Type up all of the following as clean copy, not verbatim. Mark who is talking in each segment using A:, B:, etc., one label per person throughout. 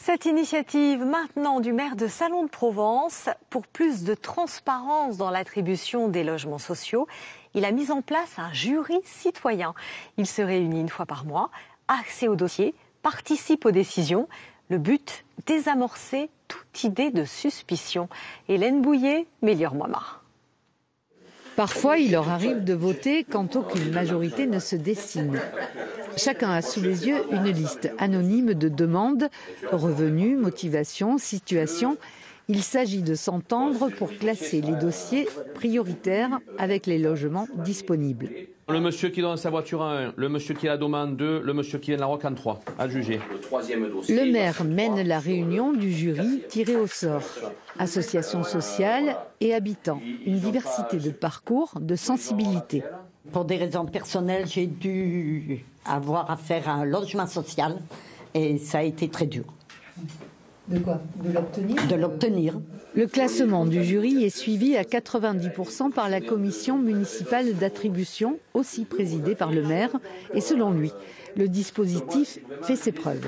A: Cette initiative maintenant du maire de Salon de Provence pour plus de transparence dans l'attribution des logements sociaux. Il a mis en place un jury citoyen. Il se réunit une fois par mois, a accès au dossier, participe aux décisions. Le but, désamorcer toute idée de suspicion. Hélène Bouillet, Mélior-Moima.
B: Parfois, il leur arrive de voter quand aucune majorité ne se dessine. Chacun a sous les yeux une liste anonyme de demandes, revenus, motivations, situations. Il s'agit de s'entendre pour classer les dossiers prioritaires avec les logements disponibles.
C: Le monsieur qui donne sa voiture à 1, le monsieur qui la demande 2, le monsieur qui vient de la Roque en 3, à juger.
B: Le maire mène la réunion du jury tiré au sort. Associations sociales et habitants. Une diversité de parcours, de sensibilités.
D: Pour des raisons personnelles, j'ai dû avoir affaire à un logement social et ça a été très dur.
B: De quoi? De l'obtenir?
D: De l'obtenir.
B: Le classement du jury est suivi à 90% par la commission municipale d'attribution, aussi présidée par le maire. Et selon lui, le dispositif fait ses preuves.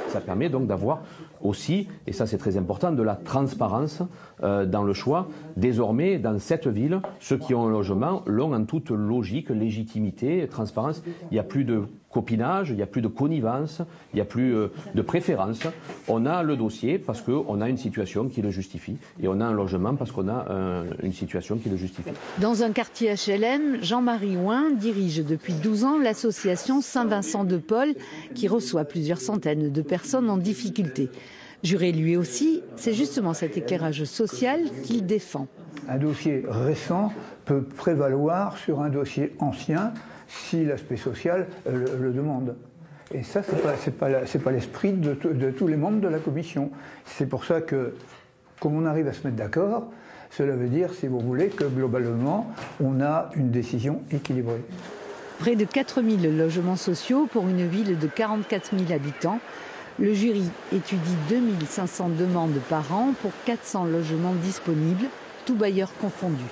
C: Ça permet donc d'avoir aussi, et ça c'est très important, de la transparence dans le choix. Désormais, dans cette ville, ceux qui ont un logement l'ont en toute logique, légitimité, transparence. Il n'y a plus de copinage, il n'y a plus de connivence, il n'y a plus de préférence. On a le dossier parce qu'on a une situation qui le justifie et on a un logement parce qu'on a une situation qui le justifie.
B: Dans un quartier HLM, Jean-Marie Ouin dirige depuis 12 ans l'association Saint-Vincent-de-Paul qui reçoit plusieurs centaines de personnes en difficulté. Juré lui aussi, c'est justement cet éclairage social qu'il défend.
E: Un dossier récent peut prévaloir sur un dossier ancien si l'aspect social le demande. Et ça, c'est pas l'esprit de tous les membres de la commission. C'est pour ça que, comme on arrive à se mettre d'accord, cela veut dire, si vous voulez, que globalement, on a une décision équilibrée.
B: Près de 4000 logements sociaux pour une ville de 44 000 habitants. Le jury étudie 2500 demandes par an pour 400 logements disponibles, tous bailleurs confondus.